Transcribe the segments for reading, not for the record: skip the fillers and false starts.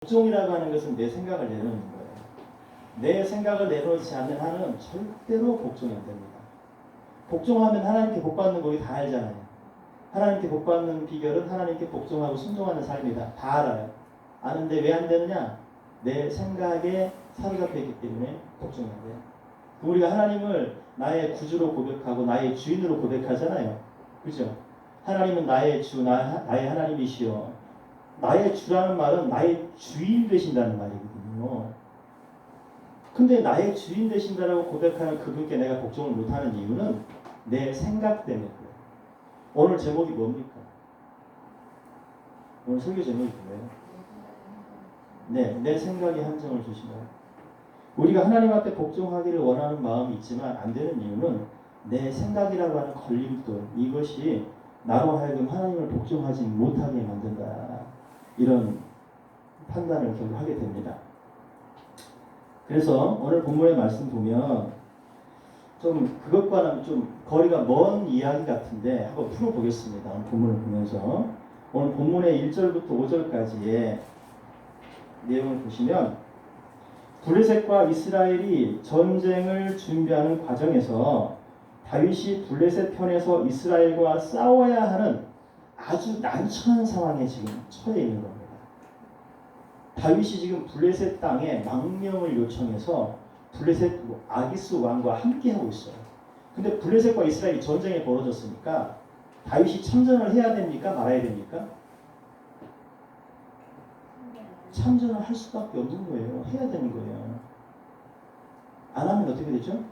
복종이라고 하는 것은 내 생각을 내놓는 거예요. 내 생각을 내놓지 않는 한은 절대로 복종이 안 됩니다. 복종하면 하나님께 복받는 거 우리 다 알잖아요. 하나님께 복받는 비결은 하나님께 복종하고 순종하는 삶이다. 다 알아요. 아는데 왜 안 되느냐? 내 생각에 사로잡혀 있기 때문에 복종이 안 돼요. 우리가 하나님을 나의 구주로 고백하고 나의 주인으로 고백하잖아요. 그죠? 하나님은 나의 주, 나의 하나님이시여. 나의 주라는 말은 나의 주인 되신다는 말이거든요. 근데 나의 주인 되신다라고 고백하는 그분께 내가 복종을 못하는 이유는 내 생각 때문에 그래요. 오늘 제목이 뭡니까? 오늘 설교 제목이 뭐예요? 네, 내 생각에 한정을 주시나요? 우리가 하나님 앞에 복종하기를 원하는 마음이 있지만 안 되는 이유는 내 생각이라고 하는 걸림돌, 이것이 나로 하여금 하나님을 복종하지 못하게 만든다. 이런 판단을 결국 하게 됩니다. 그래서 오늘 본문의 말씀 보면 좀 그것과는 좀 거리가 먼 이야기 같은데 한번 풀어보겠습니다. 오늘 본문을 보면서 오늘 본문의 1절부터 5절까지의 내용을 보시면 블레셋과 이스라엘이 전쟁을 준비하는 과정에서 다윗이 블레셋 편에서 이스라엘과 싸워야 하는 아주 난처한 상황에 지금 처해 있는 겁니다. 다윗이 지금 블레셋 땅에 망명을 요청해서 블레셋 아기스 왕과 함께 하고 있어요. 근데 블레셋과 이스라엘이 전쟁이 벌어졌으니까 다윗이 참전을 해야 됩니까? 말아야 됩니까? 참전을 할 수밖에 없는 거예요. 해야 되는 거예요. 안 하면 어떻게 되죠?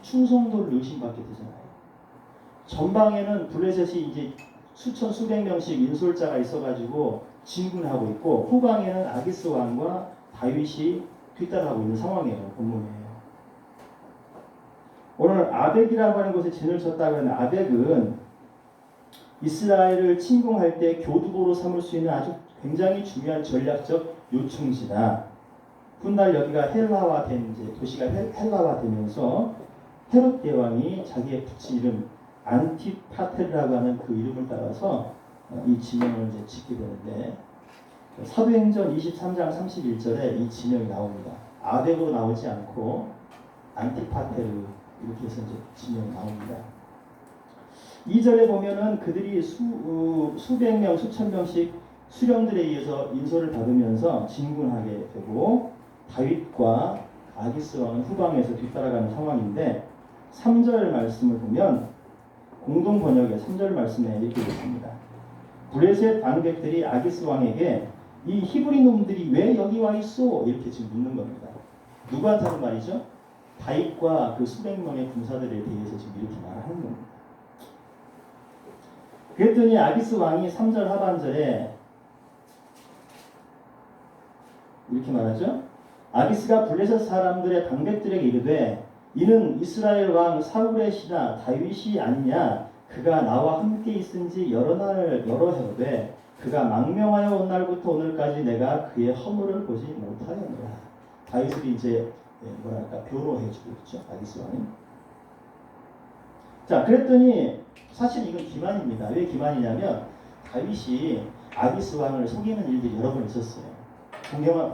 충성도를 의심받게 되잖아요. 전방에는 블레셋이 이제 수천 수백 명씩 인솔자가 있어가지고 진군하고 있고 후방에는 아기스 왕과 다윗이 뒤따라가고 있는 상황이에요. 본문이에요. 오늘 아벡이라고 하는 곳에 진을 쳤다고 하는 아벡은 이스라엘을 침공할 때 교두보로 삼을 수 있는 아주 굉장히 중요한 전략적 요충지다. 훗날 여기가 헬라화된 이제 도시가 헬라화되면서 헤롯 대왕이 자기의 붙인 이름 안티파테르라고 하는 그 이름을 따라서 이 지명을 이제 짓게 되는데 사도행전 23장 31절에 이 지명이 나옵니다. 아벡으로 나오지 않고 안티파테르 이렇게 해서 이제 지명이 나옵니다. 2절에 보면은 그들이 수백 명, 수천 명씩 수령들에 의해서 인솔을 받으면서 진군하게 되고 다윗과 아기스 왕은 후방에서 뒤따라가는 상황인데 3절 말씀을 보면 공동 번역의 3절 말씀에 이렇게 있습니다. 블레셋 방백들이 아기스 왕에게 이 히브리 놈들이 왜 여기 와 있어? 이렇게 지금 묻는 겁니다. 누구한테 하는 말이죠? 다윗과 그 수백 명의 군사들에 대해서 지금 이렇게 말하는 겁니다. 그랬더니 아기스 왕이 3절 하반절에 이렇게 말하죠. 아기스가 블레셋 사람들의 방백들에게 이르되 이는 이스라엘 왕 사울의 신하 다윗이 아니냐. 그가 나와 함께 있은지 여러 해로되 그가 망명하여 온 날부터 오늘까지 내가 그의 허물을 보지 못하였노라. 다윗이 이제 뭐랄까 변호해주고 있죠. 아기스 왕이. 자, 그랬더니 사실 이건 기만입니다. 왜 기만이냐면 다윗이 아기스 왕을 속이는 일들이 여러 번 있었어요.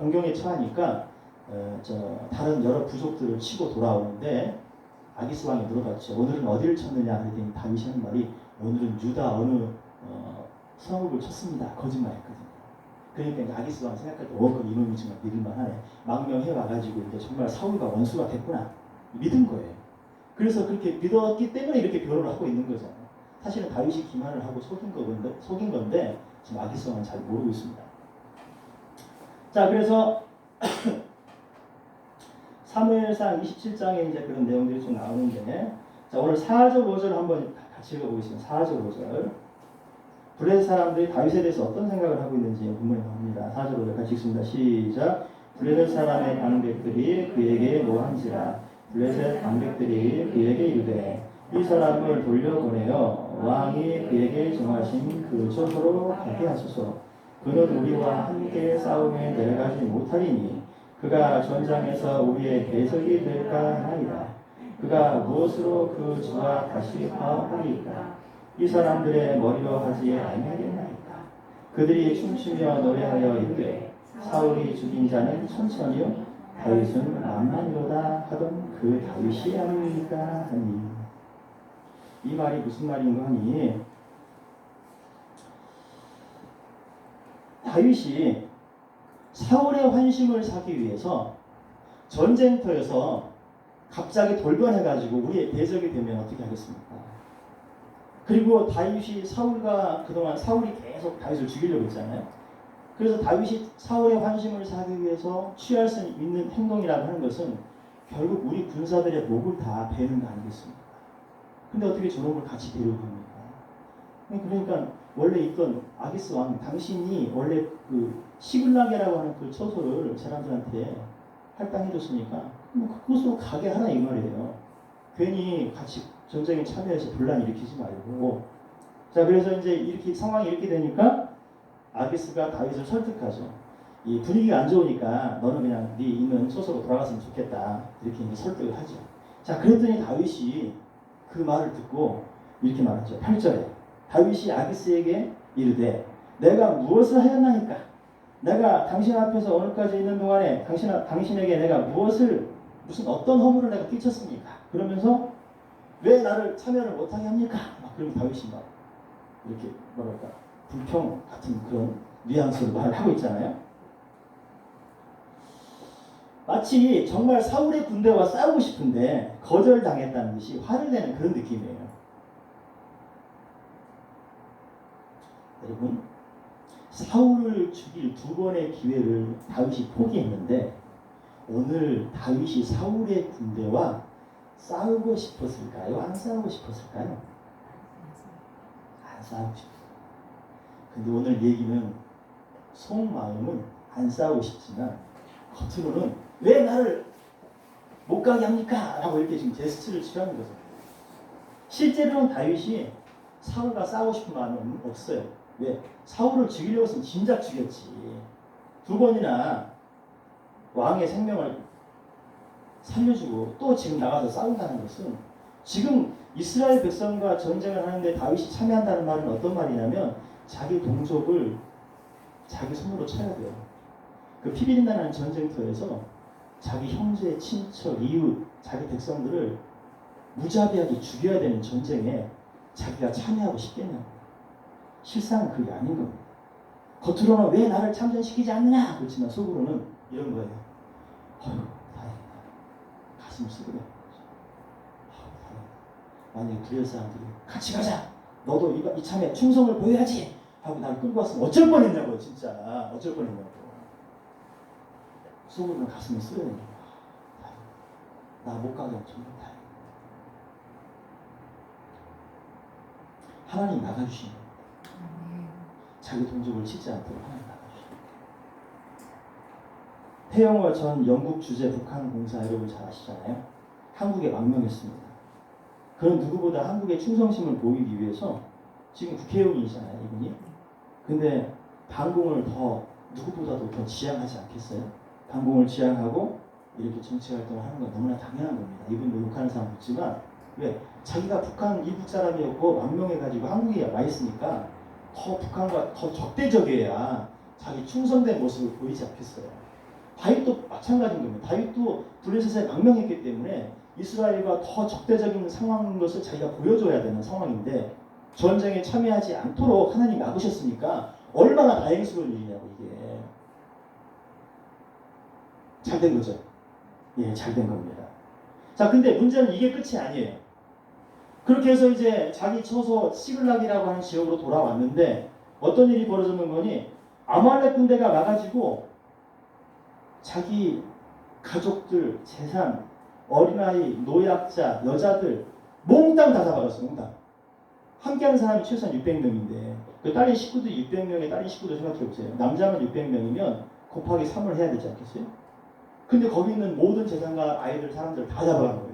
공경에 처하니까 다른 여러 부족들을 치고 돌아오는데 아기스 왕이 물어봤죠. 오늘은 어디를 쳤느냐 그랬더니 다윗이 하는 말이 오늘은 유다 어느 성읍을 쳤습니다. 거짓말했거든요. 그러니까 아기스 왕이 생각할 때 그 이놈이 정말 믿을만하네. 망명해 와가지고 이제 정말 사울과 원수가 됐구나. 믿은 거예요. 그래서 그렇게 믿었기 때문에 이렇게 변호를 하고 있는 거잖아요. 사실은 다윗이 기만을 하고 속인 건데 지금 아기스 왕은 잘 모르고 있습니다. 자, 그래서 사무엘상 27장에 이제 그런 내용들이 좀 나오는데, 자, 오늘 4절 5절 한번 같이 읽어보겠습니다. 4절 5절. 블레셋 사람들이 다윗에 대해서 어떤 생각을 하고 있는지 본문에 나옵니다. 4절 5절 같이 읽습니다. 시작. 블레셋 사람의 방백들이 그에게 뭐한지라. 블레셋 방백들이 그에게 이르되 이 사람을 돌려보내어 왕이 그에게 정하신 그 처소로 가게 하소서. 그는 우리와 함께 싸움에 내려가지 못하리니 그가 전장에서 우리의 대적이 될까 하나이다. 그가 무엇으로 그 주와 다시 화합하리까? 이 사람들의 머리로 하지 아니하겠나이까? 그들이 춤추며 노래하여 이르되 사울이 죽인 자는 천천히요 다윗은 만만이로다 하던 그 다윗이 아닙니까 하니. 이 말이 무슨 말인가 하니, 다윗이 사울의 환심을 사기 위해서 전쟁터에서 갑자기 돌변해가지고 우리의 대적이 되면 어떻게 하겠습니까? 그리고 다윗이 그동안 사울이 계속 다윗을 죽이려고 했잖아요. 그래서 다윗이 사울의 환심을 사기 위해서 취할 수 있는 행동이라고 하는 것은 결국 우리 군사들의 목을 다 베는 거 아니겠습니까? 근데 어떻게 저런 걸 같이 데려갑니까? 그러니까 원래 있던 아기스 왕, 당신이 원래 그 시글락이라고 하는 그 처소를 사람들한테 할당해줬으니까 그곳으로 가게 하라 이 말이에요. 괜히 같이 전쟁에 참여해서 분란 일으키지 말고. 자, 그래서 이제 이렇게 상황이 이렇게 되니까 아기스가 다윗을 설득하죠. 이 분위기가 안 좋으니까 너는 그냥 네 있는 처소로 돌아갔으면 좋겠다. 이렇게 이제 설득을 하죠. 자, 그랬더니 다윗이 그 말을 듣고 이렇게 말하죠. 8절에 다윗이 아기스에게 이르되 내가 무엇을 하였나니까? 내가 당신 앞에서 오늘까지 있는 동안에 당신에게 내가 무슨 어떤 허물을 내가 끼쳤습니까? 그러면서 왜 나를 참여를 못하게 합니까? 그러면 다윗이 막 이렇게 뭐랄까 불평 같은 그런 뉘앙스로 말을 하고 있잖아요. 마치 정말 사울의 군대와 싸우고 싶은데 거절당했다는 듯이 화를 내는 그런 느낌이에요. 여러분, 사울을 죽일 두 번의 기회를 다윗이 포기했는데 오늘 다윗이 사울의 군대와 싸우고 싶었을까요? 안 싸우고 싶었을까요? 안 싸우고 싶었어요. 근데 오늘 얘기는 속마음은 안 싸우고 싶지만 겉으로는 왜 나를 못 가게 합니까? 라고 이렇게 지금 제스처를 취하는 거죠. 실제로는 다윗이 사울과 싸우고 싶은 마음이 없어요. 왜? 사울을 죽이려고 했으면 진작 죽였지. 두 번이나 왕의 생명을 살려주고 또 지금 나가서 싸운다는 것은 지금 이스라엘 백성과 전쟁을 하는데 다윗이 참여한다는 말은 어떤 말이냐면 자기 동족을 자기 손으로 쳐야 돼요. 그 피비린내나는 전쟁터에서 자기 형제, 친척, 이웃, 자기 백성들을 무자비하게 죽여야 되는 전쟁에 자기가 참여하고 싶겠냐고. 실상은 그게 아닌 겁니다. 겉으로는 왜 나를 참전시키지 않느냐 그렇지만 속으로는 이런 거예요. 다행이다. 가슴 쓰그려. 만약에 불의한 사람들이 같이 가자. 너도 이참에 충성을 보여야지 하고 나를 끌고 왔으면 어쩔 뻔했냐고요. 진짜 어쩔 뻔했냐고. 속으로는 가슴이 쓰려는 거예요. 나 못 가게 정말 다행이다. 하나님 나가주시는 거예요. 자기 동족을 치지 않도록 하나님 나가주시는 거예요. 태영호 전 영국 주재 북한 공사 여러분 잘 아시잖아요. 한국에 망명했습니다. 그런 누구보다 한국의 충성심을 보이기 위해서 지금 국회의원이잖아요, 이분이. 근데 반공을 누구보다도 더 지향하지 않겠어요? 반공을 지향하고 이렇게 정치 활동을 하는 건 너무나 당연한 겁니다. 이분도 욕하는 사람 없지만 왜? 자기가 북한 이북 사람이었고 망명해가지고 한국에 와 있으니까 더 북한과 더 적대적이어야 자기 충성된 모습을 보이지 않겠어요. 다윗도 마찬가지인 겁니다. 다윗도 블레셋에 망명했기 때문에 이스라엘과 더 적대적인 상황인 것을 자기가 보여줘야 되는 상황인데 전쟁에 참여하지 않도록 하나님이 막으셨으니까 얼마나 다행스러운 일이냐고 이게. 잘된 거죠. 예, 잘된 겁니다. 자, 근데 문제는 이게 끝이 아니에요. 그렇게 해서 이제 자기 처소 시글락이라고 하는 지역으로 돌아왔는데 어떤 일이 벌어졌는 거니 아말렉 군대가 와가지고 자기 가족들, 재산, 어린아이, 노약자, 여자들 몽땅 다 잡아갔어요. 몽땅. 함께하는 사람이 최소한 600명인데 그 딸린 식구도 600명의 딸린 식구도 생각해보세요. 남자만 600명이면 곱하기 3을 해야 되지 않겠어요? 근데 거기 있는 모든 재산과 아이들, 사람들 다 잡아간 거예요.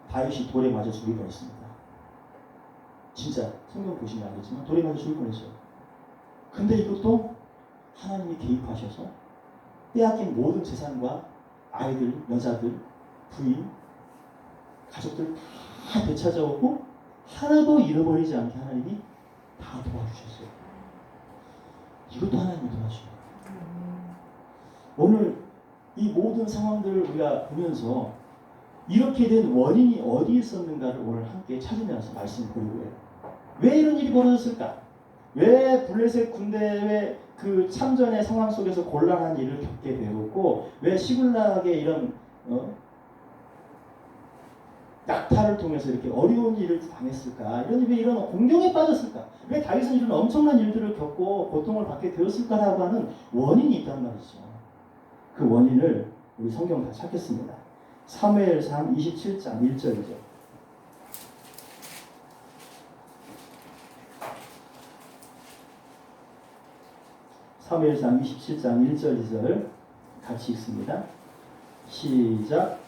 다윗이 돌에 맞아 죽을 뻔했습니다. 진짜 성경 보시면 알겠지만 돌에 맞아 죽을 뻔했어요. 근데 이것도 하나님이 개입하셔서 빼앗긴 모든 재산과 아이들, 여자들, 부인, 가족들 다 되찾아오고 하나도 잃어버리지 않게 하나님이 다 도와주셨어요. 이것도 하나님이 도와주셔요. 오늘 이 모든 상황들을 우리가 보면서 이렇게 된 원인이 어디에 있었는가를 오늘 함께 찾으면서 말씀을 보려고 해요. 왜 이런 일이 벌어졌을까? 왜 블레셋 군대의 그 참전의 상황 속에서 곤란한 일을 겪게 되었고, 왜 시글락의 이런 낙타를 통해서 이렇게 어려운 일을 당했을까? 왜 이런 공경에 빠졌을까? 왜 다윗은 이런 엄청난 일들을 겪고 고통을 받게 되었을까라고 하는 원인이 있단 말이죠. 그 원인을 우리 성경 다 찾겠습니다. 사무엘상 27장 1절이죠. 사무엘상 27장 1절 2절 같이 읽습니다. 시작.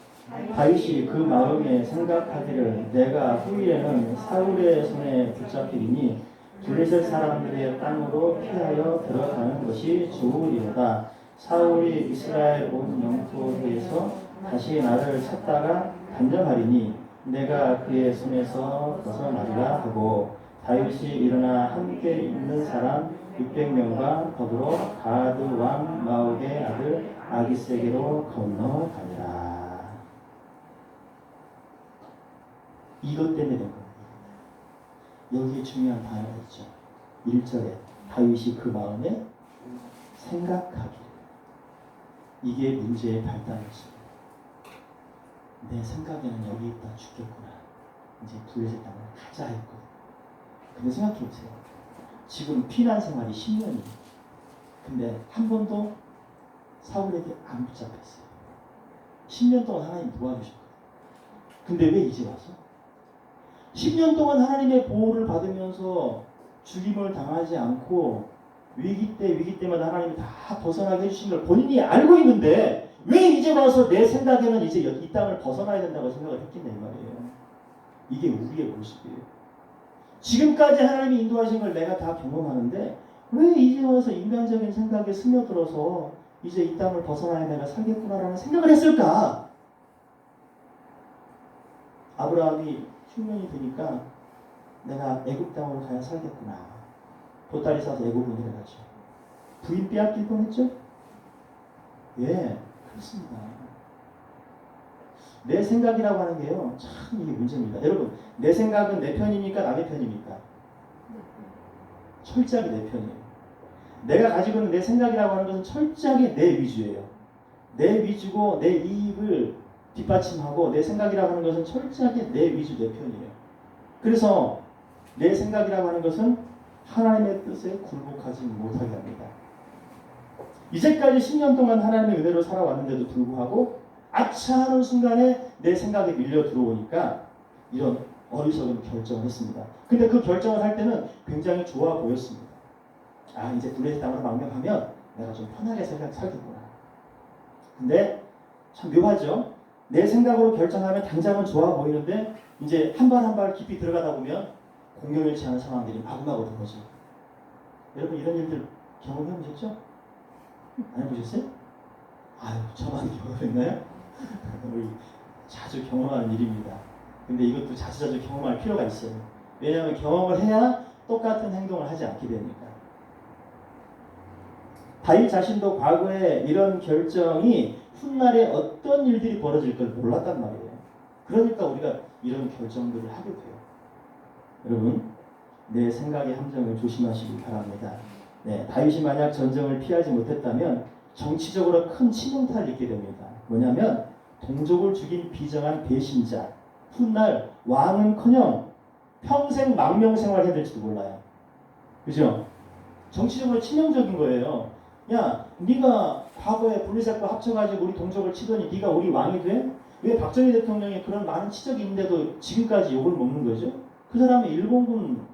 다윗이 그 마음에 생각하기를 내가 후일에는 사울의 손에 붙잡히리니 블레셋 사람들의 땅으로 피하여 들어가는 것이 좋으리로다. 사울이 이스라엘 온 영토에서 다시 나를 찾다가 단정하리니 내가 그의 손에서 벗어나리라 하고, 다윗이 일어나 함께 있는 사람 600명과 더불어 가드 왕 마옥의 아들 아기세게로 건너가니라. 이것 때문에 된 겁니다. 여기에 중요한 단어가 있죠. 1절에 다윗이 그 마음에 생각하기를. 이게 문제의 발단이었습니다. 내 생각에는 여기 있다 죽겠구나. 이제 블레셋 땅을 가자 했거든. 근데 생각해보세요. 지금 피난 생활이 10년이에요. 근데 한 번도 사울에게 안 붙잡혔어요. 10년 동안 하나님 도와주셨거든요. 근데 왜 이제 와서? 10년 동안 하나님의 보호를 받으면서 죽임을 당하지 않고 위기 때마다 하나님이 다 벗어나게 해주신 걸 본인이 알고 있는데 왜 이제 와서 내 생각에는 이제 이 땅을 벗어나야 된다고 생각을 했겠냐 이 말이에요. 이게 우리의 모습이에요. 지금까지 하나님이 인도하신 걸 내가 다 경험하는데 왜 이제 와서 인간적인 생각에 스며들어서 이제 이 땅을 벗어나야 내가 살겠구나라는 생각을 했을까? 아브라함이 흉년이 되니까 내가 애굽 땅으로 가야 살겠구나. 보따리 싸서 애굽으로 내려가죠. 부인 빼앗길 뻔했죠? 예, 그렇습니다. 내 생각이라고 하는 게요, 참 이게 문제입니다. 여러분, 내 생각은 내 편입니까? 남의 편입니까? 철저하게 내 편이에요. 내가 가지고 있는 내 생각이라고 하는 것은 철저하게 내 위주예요. 내 위주고 내 이익을 뒷받침하고 내 생각이라고 하는 것은 철저하게 내 위주, 내 편이에요. 그래서 내 생각이라고 하는 것은 하나님의 뜻에 굴복하지 못하게 합니다. 이제까지 10년 동안 하나님의 은혜로 살아왔는데도 불구하고 아차 하는 순간에 내 생각에 밀려 들어오니까 이런 어리석은 결정을 했습니다. 근데 그 결정을 할 때는 굉장히 좋아 보였습니다. 아, 이제 블레셋 땅으로 망명하면 내가 좀 편하게 살겠구나. 근데 참 묘하죠? 내 생각으로 결정하면 당장은 좋아 보이는데 이제 한 발 한 발 깊이 들어가다 보면 공경일치 않은 상황들이 마구마구 들어오죠. 여러분 이런 일들 경험해 보셨죠? 안 해보셨어요? 아유, 저만 경험했나요? 우리 자주 경험하는 일입니다. 근데 이것도 자주자주 경험할 필요가 있어요. 왜냐하면 경험을 해야 똑같은 행동을 하지 않게 되니까. 다윗 자신도 과거에 이런 결정이 훗날에 어떤 일들이 벌어질 걸 몰랐단 말이에요. 그러니까 우리가 이런 결정들을 하게 돼요. 여러분, 내 생각의 함정을 조심하시기 바랍니다. 네, 다윗이 만약 전쟁을 피하지 못했다면 정치적으로 큰 치명타를 입게 됩니다. 뭐냐면 동족을 죽인 비정한 배신자, 훗날 왕은커녕 평생 망명 생활해야 될지도 몰라요. 그죠? 정치적으로 치명적인 거예요. 야, 네가 과거에 블레셋과 합쳐가지고 우리 동족을 치더니 네가 우리 왕이 돼? 왜 박정희 대통령이 그런 많은 치적이 있는데도 지금까지 욕을 먹는 거죠? 그 사람이 일본군과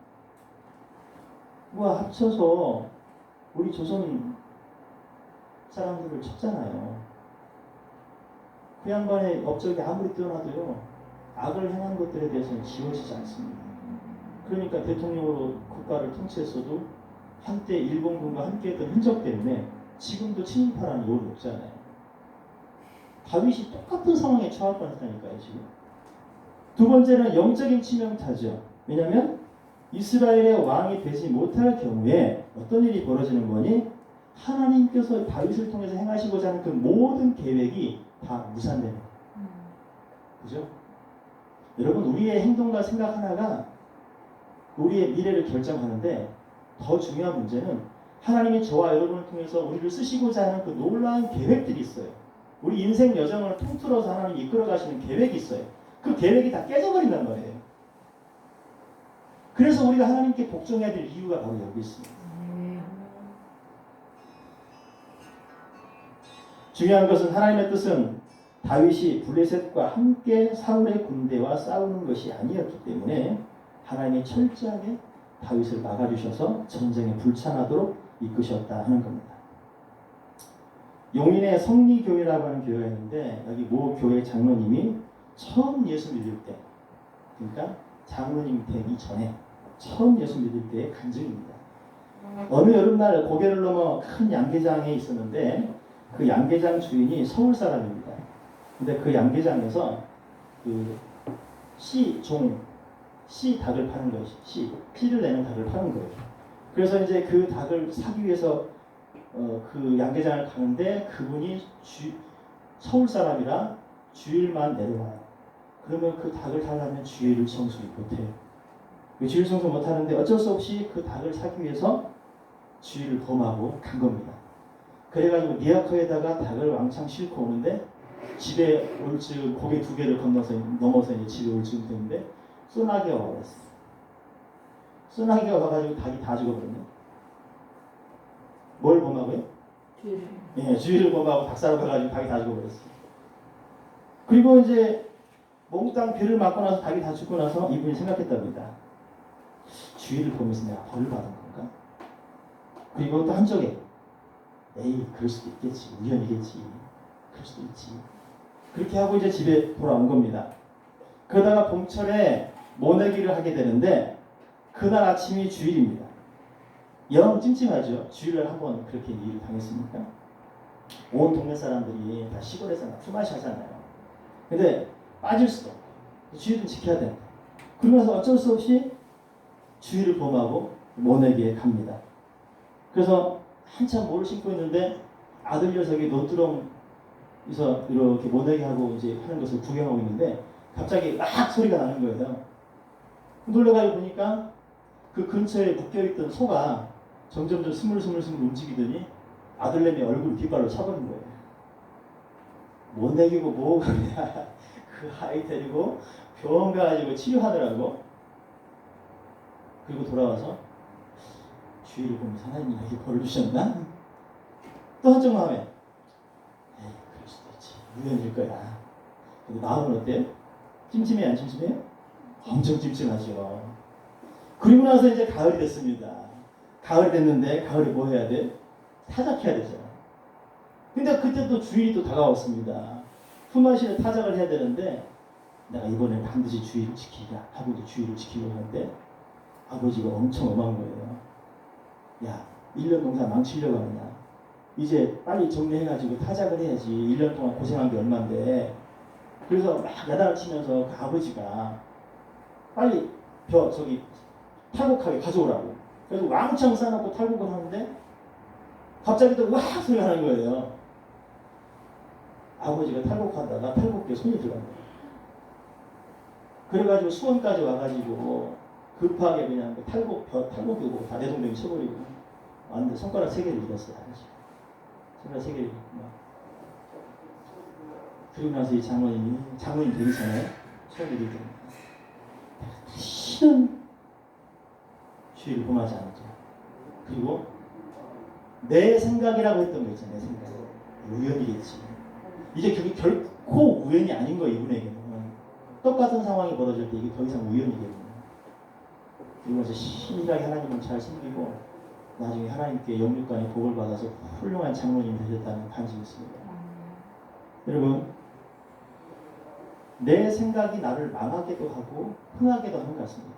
합쳐서 우리 조선 사람들을 쳤잖아요. 그 양반의 업적이 아무리 뛰어나도요, 악을 행한 것들에 대해서는 지워지지 않습니다. 그러니까 대통령으로 국가를 통치했어도 한때 일본군과 함께했던 흔적 때문에 지금도 친일파라는 욕을 먹잖아요. 다윗이 똑같은 상황에 처할 뻔했다니까요, 지금. 두 번째는 영적인 치명타죠. 왜냐하면 이스라엘의 왕이 되지 못할 경우에 어떤 일이 벌어지는 거니? 하나님께서 다윗을 통해서 행하시고자 하는 그 모든 계획이 다 무산되는 거예요. 그죠? 여러분, 우리의 행동과 생각 하나가 우리의 미래를 결정하는데, 더 중요한 문제는 하나님이 저와 여러분을 통해서 우리를 쓰시고자 하는 그 놀라운 계획들이 있어요. 우리 인생 여정을 통틀어서 하나님이 이끌어 가시는 계획이 있어요. 그 계획이 다 깨져버린단 말이에요. 그래서 우리가 하나님께 복종해야 될 이유가 바로 여기 있습니다. 중요한 것은 하나님의 뜻은 다윗이 블레셋과 함께 사울의 군대와 싸우는 것이 아니었기 때문에 하나님이 철저하게 다윗을 막아주셔서 전쟁에 불참하도록 이끄셨다 하는 겁니다. 용인의 성리교회라고 하는 교회가 있는데, 여기 모 교회 장로님이 처음 예수 믿을 때, 그러니까 장로님 되기 전에 처음 예수 믿을 때의 간증입니다. 어느 여름날 고개를 넘어 큰 양계장에 있었는데, 그 양계장 주인이 서울 사람입니다. 근데 그 양계장에서 그 씨 닭을 파는 거예요. 씨를 내는 닭을 파는 거예요. 그래서 이제 그 닭을 사기 위해서 그 양계장을 가는데, 그분이 서울 사람이라 주일만 내려와요. 그러면 그 닭을 타려면 주일을 청소를 못해요. 주일 청소 못하는데 어쩔 수 없이 그 닭을 사기 위해서 주일을 범하고 간 겁니다. 그래가지고 리아커에다가 닭을 왕창 싣고 오는데, 집에 올 즈음 고개 두 개를 넘어서 이제 집에 올 즈음 됐는데 소나기가 와버렸어요. 소나기가 와가지고 닭이 다 죽어버렸네. 뭘 범하고요? 주의를. 예, 주의를 범하고 닭사로 가가지고 닭이 다 죽어버렸어요. 그리고 이제 몽땅 배를 맞고 나서 닭이 다 죽고 나서 이분이 생각했답니다. 주의를 보면서 내가 벌을 받은 건가? 그리고 또 한쪽에 에이, 그럴 수도 있겠지, 우연이겠지, 그럴 수도 있지. 그렇게 하고 이제 집에 돌아온 겁니다. 그러다가 봄철에 모내기를 하게 되는데, 그날 아침이 주일입니다. 영 찜찜하죠. 주일날 한번 그렇게 일을 당했습니까? 온 동네 사람들이 다 시골에서 품앗이 하잖아요. 근데 빠질 수도 없고 주일은 지켜야 된다. 그러면서 어쩔 수 없이 주일을 범하고 모내기에 갑니다. 그래서 한참 모를 신고 있는데 아들 녀석이 노두렁에서 이렇게 모내기 하고 이제 하는 것을 구경하고 있는데, 갑자기 막 소리가 나는 거예요. 놀래가지고 보니까 그 근처에 묶여있던 소가 점점 스물스물 움직이더니 아들내미 얼굴 뒷발로 차버린 거예요. 모내기고 뭐가 그냥 그 아이 데리고 병원 가가지고 치료하더라고. 그리고 돌아와서 주의를 보면서 하나님이 이렇게 벌을 주셨나? 또 한쪽 마음에 에이, 그럴 수도 있지, 우연일 거야. 근데 마음은 어때요? 찜찜해요, 안 찜찜해요? 엄청 찜찜하죠. 그리고 나서 이제 가을이 됐습니다. 가을이 됐는데, 가을에 뭐 해야 돼? 타작해야 되죠. 근데 그때 또 주일이 또 다가왔습니다. 품앗이를 타작을 해야 되는데, 내가 이번에 반드시 주일을 지키자 하고 이제 주일을 지키려고 하는데, 아버지가 엄청 엄한 거예요. 야, 1년 농사 망치려고 하느냐. 이제 빨리 정리해가지고 타작을 해야지. 1년 동안 고생한 게 얼만데. 그래서 막 야단을 치면서 그 아버지가 빨리 탈곡하게 가져오라고. 그래서 왕창 싸놓고 탈곡을 하는데, 갑자기 또 으악 소리가 나는 거예요. 아버지가 탈곡하다가 탈곡기에 손이 들어간 거예요. 그래가지고 수원까지 와가지고 급하게 그냥 탈곡기고 다 내동댕이 쳐버리고 완전 손가락 3개를 잃었어요. 손가락 3개를 잃었구나. 그리고 나서 이 장로님 되기 전에 처음 얘기를 드립니다. 다시는 주의를 범하지 않았죠. 그리고 내 생각이라고 했던 거 있잖아요. 내 생각. 우연이겠지. 이제 그게 결코 우연이 아닌 거예요. 이분에게는. 똑같은 상황이 벌어질 때 이게 더 이상 우연이거든요. 그리고 이제 신실하게 하나님을 잘 섬기고 나중에 하나님께 영육간의 복을 받아서 훌륭한 장로님이 되셨다는 간증이 있습니다. 여러분, 내 생각이 나를 망하게도 하고 흥하게도 하는 것 같습니다.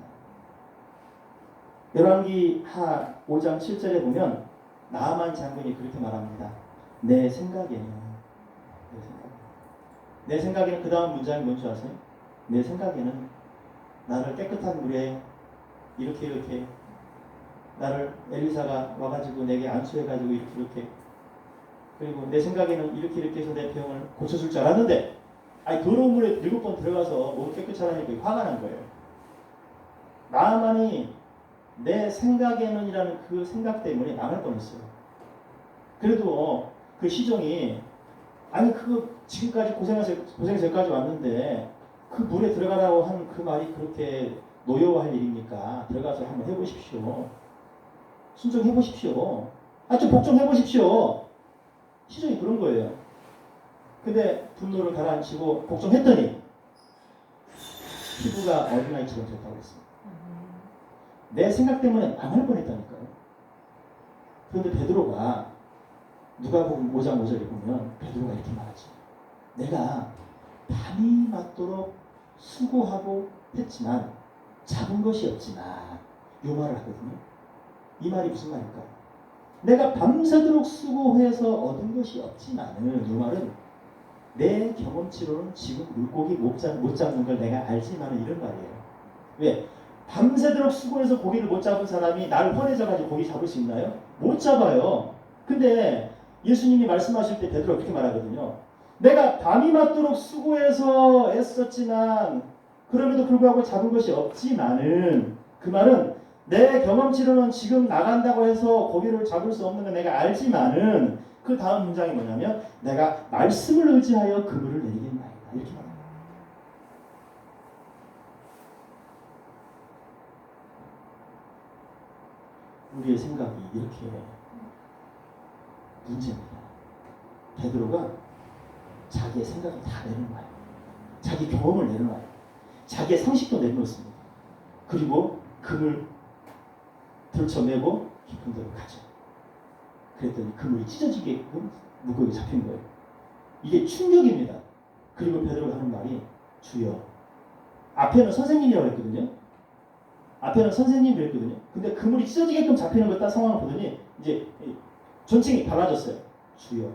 열왕기 하 5장 7절에 보면 나아만 장군이 그렇게 말합니다. 내 생각에는 그 다음 문장이 뭔지 아세요? 내 생각에는 나를 깨끗한 물에 이렇게 나를 엘리사가 와가지고 내게 안수해가지고 이렇게 그리고 내 생각에는 이렇게 해서 내 병을 고쳐줄 줄 알았는데 아니 더러운 물에 7번 들어가서 몸 깨끗하다니까 화가 난 거예요. 나만이 내 생각에는이라는 그 생각 때문에 망할 뻔했어요. 그래도 그 시종이 아니 그거 지금까지 고생해서 여기까지 왔는데 그 물에 들어가라고 한 그 말이 그렇게 노여워할 일입니까? 들어가서 한번 해보십시오. 순종해보십시오. 좀 복종해보십시오. 시종이 그런 거예요. 근데 분노를 가라앉히고 복종했더니 피부가 어린아이처럼 됐다고 했습니다. 내 생각 때문에 망할 뻔했다니까요. 그런데 베드로가 누가복음 5장 5절에 보면 베드로가 이렇게 말하죠. 내가 밤이 맞도록 수고하고 했지만 잡은 것이 없지만 이 말을 하거든요. 이 말이 무슨 말일까요? 내가 밤새도록 수고해서 얻은 것이 없지만은 이 말은 내 경험치로는 지금 물고기 못 잡는 걸 내가 알지만은 이런 말이에요. 왜? 밤새도록 수고해서 고기를 못 잡은 사람이 나를 헌해져가지고 고기 잡을 수 있나요? 못 잡아요. 근데 예수님이 말씀하실 때 베드로가 그렇게 말하거든요. 내가 밤이 맞도록 수고해서 애썼지만 그럼에도 불구하고 잡은 것이 없지만은 그 말은 내 경험치로는 지금 나간다고 해서 고기를 잡을 수 없는 건 내가 알지만은 그 다음 문장이 뭐냐면 내가 말씀을 의지하여 그물을 내리겠나이다 이렇게 말합니다. 우리의 생각이 이렇게 문제입니다. 베드로가 자기의 생각을 다 내려놔요. 자기 경험을 내려놔요. 자기의 상식도 내려놓습니다. 그리고 금을 들쳐매고 깊은 데로 가죠. 그랬더니 그물이 찢어지게끔 물고기 잡힌 거예요. 이게 충격입니다. 그리고 베드로가 하는 말이 주여. 앞에는 선생님이라고 했거든요. 앞에는 선생님이 그랬거든요. 근데 그물이 찢어지게끔 잡히는 걸 딱 상황을 보더니 이제 존칭이 달라졌어요. 주여,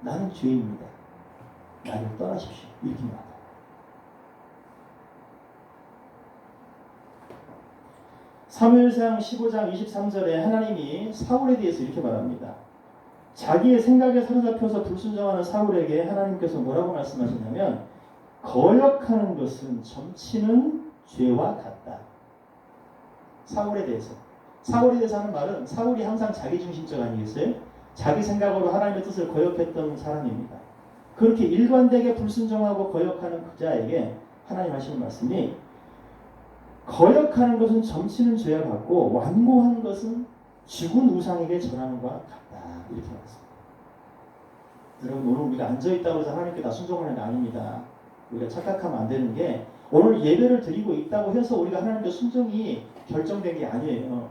나는 죄인입니다. 나를 떠나십시오. 이렇게 말합니다. 사무엘상 15장 23절에 하나님이 사울에 대해서 이렇게 말합니다. 자기의 생각에 사로잡혀서 불순종하는 사울에게 하나님께서 뭐라고 말씀하시냐면 거역하는 것은 점치는 죄와 같다. 사울에 대해서 하는 말은 사울이 항상 자기중심적 아니겠어요? 자기 생각으로 하나님의 뜻을 거역했던 사람입니다. 그렇게 일관되게 불순종하고 거역하는 그자에게 하나님 하시는 말씀이 거역하는 것은 점치는 죄와 같고 완고한 것은 죽은 우상에게 전하는 것과 같다. 이렇게 말했습니다. 여러분 오늘 우리가 앉아있다고 해서 하나님께 다 순종하는 게 아닙니다. 우리가 착각하면 안 되는 게 오늘 예배를 드리고 있다고 해서 우리가 하나님께 순종이 결정된 게 아니에요.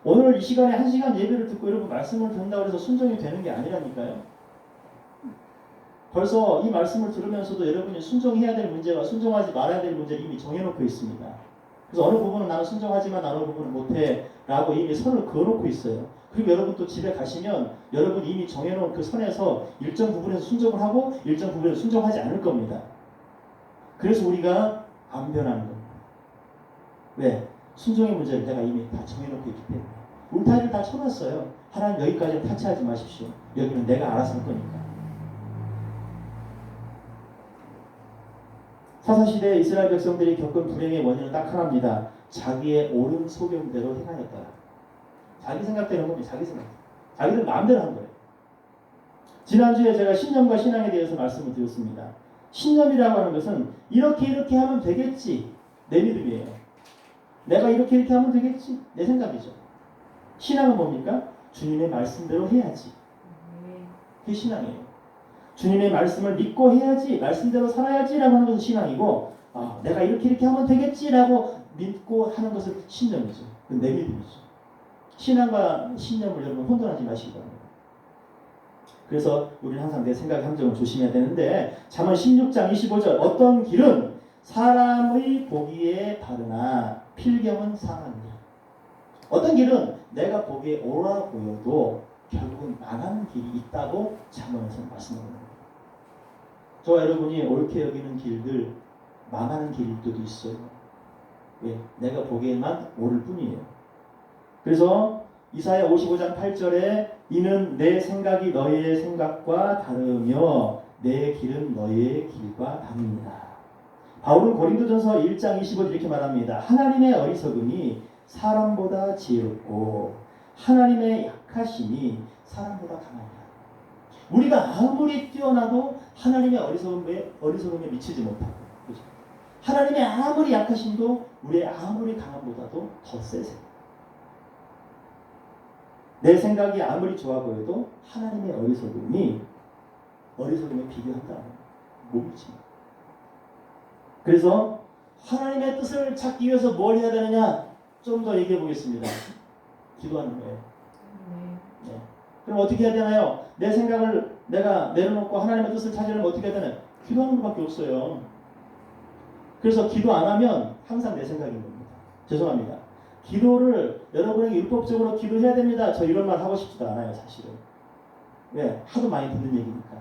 오늘 이 시간에 1시간 예배를 듣고 여러분 말씀을 듣는다고 해서 순종이 되는 게 아니라니까요. 벌써 이 말씀을 들으면서도 여러분이 순종해야 될 문제와 순종하지 말아야 될 문제를 이미 정해놓고 있습니다. 그래서 어느 부분은 나는 순종하지만 어느 부분은 못해 라고 이미 선을 그어놓고 있어요. 그리고 여러분 또 집에 가시면 여러분 이미 정해놓은 그 선에서 일정 부분에서 순종을 하고 일정 부분에서 순종하지 않을 겁니다. 그래서 우리가 안 변하는 겁니다. 왜? 순종의 문제를 내가 이미 다 정해놓고 있기 때문에 울타리를 다 쳐놨어요. 하나님 여기까지는 타치하지 마십시오. 여기는 내가 알아서 할 거니까. 사사시대 이스라엘 백성들이 겪은 불행의 원인은 딱 하나입니다. 자기의 옳은 소견대로 행하였다. 자기 생각대로 한 겁니다. 자기 생각. 자기들 마음대로 한 거예요. 지난주에 제가 신념과 신앙에 대해서 말씀을 드렸습니다. 신념이라고 하는 것은 이렇게 하면 되겠지. 내 믿음이에요. 내가 이렇게 하면 되겠지. 내 생각이죠. 신앙은 뭡니까? 주님의 말씀대로 해야지. 그게 신앙이에요. 주님의 말씀을 믿고 해야지, 말씀대로 살아야지라고 하는 것은 신앙이고, 내가 이렇게 하면 되겠지라고 믿고 하는 것은 신념이죠. 내 믿음이죠. 신앙과 신념을 여러분 혼돈하지 마시기 바랍니다. 그래서 우리는 항상 내 생각의 함정을 조심해야 되는데 잠언 16장 25절 어떤 길은 사람의 보기에 바르나 필경은 상하니라. 어떤 길은 내가 보기에 옳아 보여도 결국은 망하는 길이 있다고 잠언에서 말씀합니다. 저와 여러분이 옳게 여기는 길들 망하는 길들도 있어요. 예, 내가 보기에만 옳을 뿐이에요. 그래서 이사야 55장 8절에 이는 내 생각이 너희의 생각과 다르며 내 길은 너희의 길과 다릅니다. 바울은 고린도전서 1장 25절 이렇게 말합니다. 하나님의 어리석음이 사람보다 지혜롭고 하나님의 약하심이 사람보다 강하다. 우리가 아무리 뛰어나도 하나님의 어리석음에 미치지 못하고, 그렇죠? 하나님의 아무리 약하심도 우리의 아무리 강함보다도 더 세세요. 내 생각이 아무리 좋아 보여도 하나님의 어리석음에 비교한다면 못 미칩니다. 그래서 하나님의 뜻을 찾기 위해서 뭘 해야 되느냐? 좀 더 얘기해 보겠습니다. 기도하는 거예요. 네. 그럼 어떻게 해야 되나요? 내 생각을 내가 내려놓고 하나님의 뜻을 찾으려면 어떻게 해야 되나요? 기도하는 것밖에 없어요. 그래서 기도 안 하면 항상 내 생각인 겁니다. 죄송합니다. 기도를 여러분에게 율법적으로 기도해야 됩니다. 저 이런 말 하고 싶지도 않아요, 사실은. 왜? 하도 많이 듣는 얘기니까.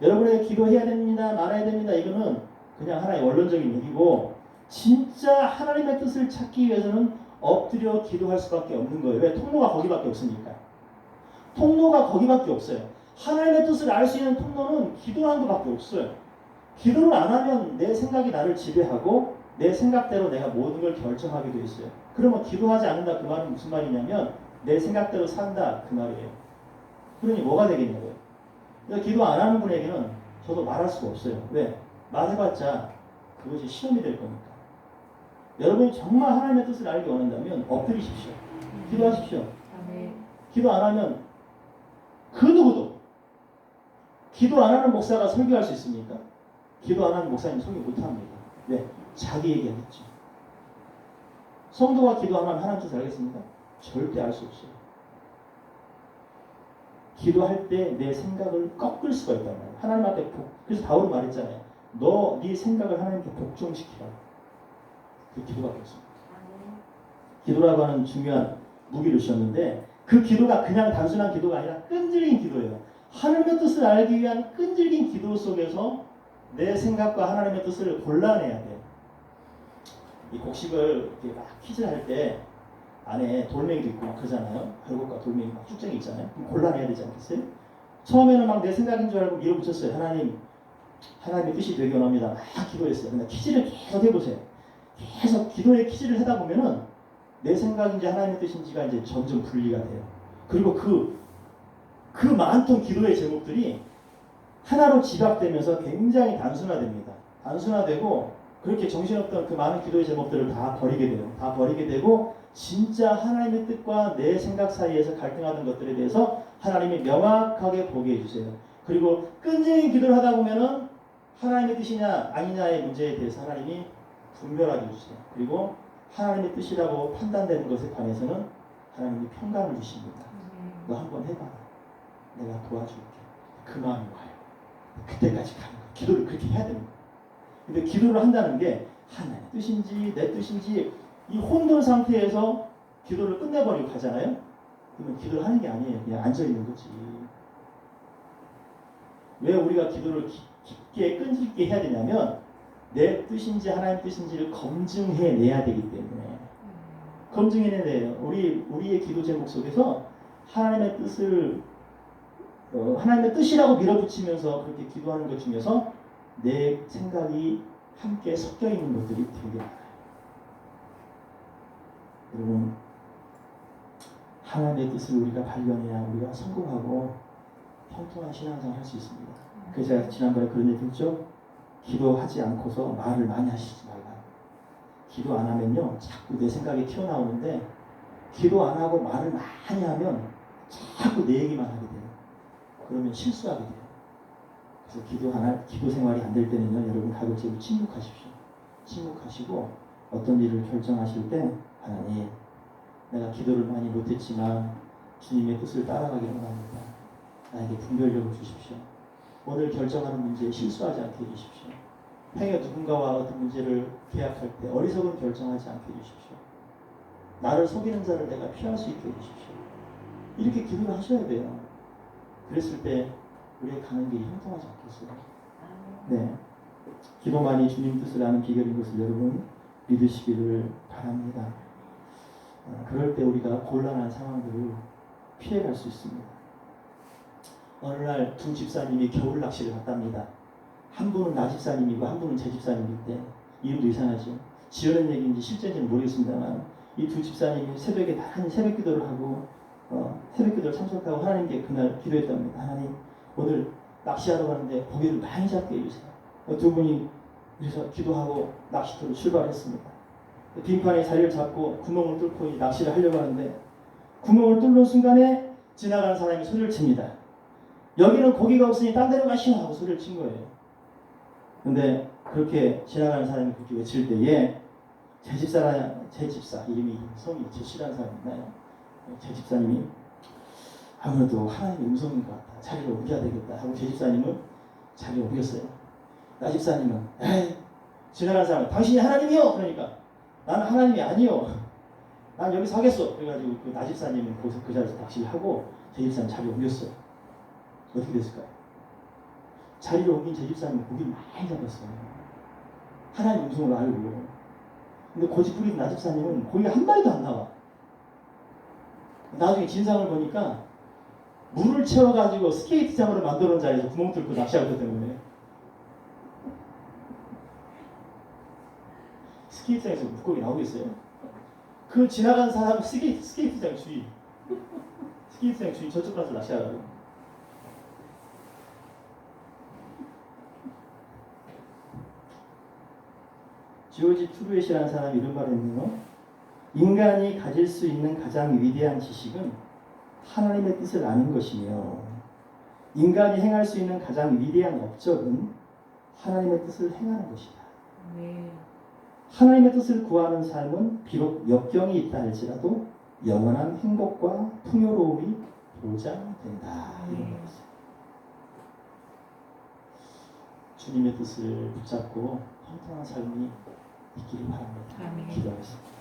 여러분에게 기도해야 됩니다, 말아야 됩니다. 이거는 그냥 하나의 원론적인 얘기고, 진짜 하나님의 뜻을 찾기 위해서는 엎드려 기도할 수밖에 없는 거예요. 왜? 통로가 거기밖에 없으니까. 통로가 거기밖에 없어요. 하나님의 뜻을 알 수 있는 통로는 기도하는 것밖에 없어요. 기도를 안 하면 내 생각이 나를 지배하고 내 생각대로 내가 모든 걸 결정하게 돼 있어요. 그러면 기도하지 않는다 그 말은 무슨 말이냐면 내 생각대로 산다 그 말이에요. 그러니 뭐가 되겠냐고요. 그래서 기도 안 하는 분에게는 저도 말할 수가 없어요. 왜? 말해봤자 그것이 시험이 될 거니까. 여러분이 정말 하나님의 뜻을 알기 원한다면 엎드리십시오. 기도하십시오. 기도 안 하면 그 누구도 기도 안 하는 목사가 설교할 수 있습니까? 기도 안 하는 목사님 설교 못합니다. 왜? 자기 얘기하겠죠. 성도가 기도 안 하면 하나님 뜻을 알겠습니까? 절대 알 수 없어요. 기도할 때 내 생각을 꺾을 수가 있단 말이에요. 하나님한테 그래서 바울은 말했잖아요. 네 생각을 하나님께 복종시키라. 그 기도밖에 없습니다. 기도라고 하는 중요한 무기를 주셨는데 그 기도가 그냥 단순한 기도가 아니라 끈질긴 기도예요. 하나님의 뜻을 알기 위한 끈질긴 기도 속에서 내 생각과 하나님의 뜻을 골라내야 돼요. 이 곡식을 이렇게 막 퀴즈할 때 안에 돌멩이도 있고 막 그러잖아요. 별것과 돌멩이 막 쭉쟁이 있잖아요. 그럼 골라내야 되지 않겠어요? 처음에는 막 내 생각인 줄 알고 밀어붙였어요. 하나님의 뜻이 되기 원합니다. 막 기도했어요. 근데 퀴즈를 계속 해보세요. 계속 기도의 퀴즈를 하다 보면은 내 생각인지 하나님의 뜻인지가 이제 점점 분리가 돼요. 그리고 그 많던 기도의 제목들이 하나로 집합되면서 굉장히 단순화됩니다. 단순화되고 그렇게 정신없던 그 많은 기도의 제목들을 다 버리게 돼요. 다 버리게 되고 진짜 하나님의 뜻과 내 생각 사이에서 갈등하는 것들에 대해서 하나님이 명확하게 보게 해주세요. 그리고 끈질긴 기도를 하다 보면은 하나님의 뜻이냐 아니냐의 문제에 대해서 하나님이 분별하게 해주세요. 그리고 하나님의 뜻이라고 판단되는 것에 관해서는 하나님이 평강을 주십니다. 너 한번 해봐라. 내가 도와줄게. 그 마음이 와요. 그때까지 가는 거예요. 기도를 그렇게 해야 됩니다. 근데 기도를 한다는 게 하나님의 뜻인지 내 뜻인지 이 혼돈 상태에서 기도를 끝내버리고 가잖아요. 그러면 기도를 하는 게 아니에요. 그냥 앉아있는 거지. 왜 우리가 기도를 깊게 끈질기게 해야 되냐면 내 뜻인지 하나님 뜻인지를 검증해내야 되기 때문에 검증해내야 돼요. 우리의 기도 제목 속에서 하나님의 뜻을 하나님의 뜻이라고 밀어붙이면서 그렇게 기도하는 것 중에서 내 생각이 함께 섞여 있는 것들이 되게 많아요. 여러분, 하나님의 뜻을 우리가 발견해야 우리가 성공하고 평통한 신앙생활 할 수 있습니다. 그래서 제가 지난번에 그런 얘기 했죠. 기도하지 않고서 말을 많이 하시지 말라. 기도 안 하면요, 자꾸 내 생각이 튀어나오는데 기도 안 하고 말을 많이 하면 자꾸 내 얘기만 하게 돼요. 그러면 실수하게 돼요. 그래서 기도 생활이 안 될 때는요, 여러분 가급적이면 침묵하십시오. 침묵하시고 어떤 일을 결정하실 때 하나님, 내가 기도를 많이 못했지만 주님의 뜻을 따라가기를 원합니다. 나에게 분별력을 주십시오. 오늘 결정하는 문제에 실수하지 않게 해주십시오. 행여 누군가와 어떤 문제를 계약할 때 어리석은 결정하지 않게 해주십시오. 나를 속이는 자를 내가 피할 수 있게 해주십시오. 이렇게 기도를 하셔야 돼요. 그랬을 때 우리의 가는 길이 형통하지 않겠어요? 네. 기도만이 주님 뜻을 아는 비결인 것을 여러분 믿으시기를 바랍니다. 그럴 때 우리가 곤란한 상황들을 피해갈 수 있습니다. 어느 날 두 집사님이 겨울 낚시를 갔답니다. 한 분은 나 집사님이고 한 분은 제 집사님인데 이름도 이상하죠. 지어낸 얘기인지 실제인지는 모르겠습니다만 이 두 집사님이 새벽에 한 새벽 기도를 하고 새벽 기도를 참석하고 하나님께 그날 기도했답니다. 하나님, 오늘 낚시하러 가는데 고기를 많이 잡게 해주세요. 두 분이 그래서 기도하고 낚시터로 출발했습니다. 빙판에 자리를 잡고 구멍을 뚫고 낚시를 하려고 하는데 구멍을 뚫는 순간에 지나가는 사람이 소리를 칩니다. 여기는 고기가 없으니 딴 데로 가시오 하고 소리를 친 거예요. 근데 그렇게 지나가는 사람이 그렇게 외칠 때에 제 집사 이름이 성이 제시라는 사람이나요? 제 집사님이 아무래도 하나님의 음성인 것 같다. 자리를 옮겨야 되겠다 하고 제 집사님은 자리를 옮겼어요. 나 집사님은 에이, 지나가는 사람 당신이 하나님이요. 그러니까 나는 하나님이 아니요. 난 여기서 하겠어. 그래가지고 나 집사님은 거기서 그 자리에서 낚시하고 제 집사님 자리를 옮겼어요. 어떻게 됐을까요? 자리를 옮긴 제 집사님은 고기를 많이 잡았어요. 하나님 음성을 알고. 근데 고집 부린 나 집사님은 고기가 한 마리도 안 나와. 나중에 진상을 보니까 물을 채워가지고 스케이트장으로 만들어놓은 자리에서 구멍 뚫고 낚시하고 있었던 거예요. 스케이트장에서 물고기 나오겠어요? 그 지나간 사람은 스케이트장 주위 저쪽 가서 낚시하라고. 조지 투루엣이라는 사람이 이런 말을 했네요. 인간이 가질 수 있는 가장 위대한 지식은 하나님의 뜻을 아는 것이며 인간이 행할 수 있는 가장 위대한 업적은 하나님의 뜻을 행하는 것이다. 네. 하나님의 뜻을 구하는 삶은 비록 역경이 있다 할지라도 영원한 행복과 풍요로움이 보장된다. 이런 거죠. 주님의 뜻을 붙잡고 평탄한 삶이 있기를 바랍니다. 아멘. 기도하겠습니다.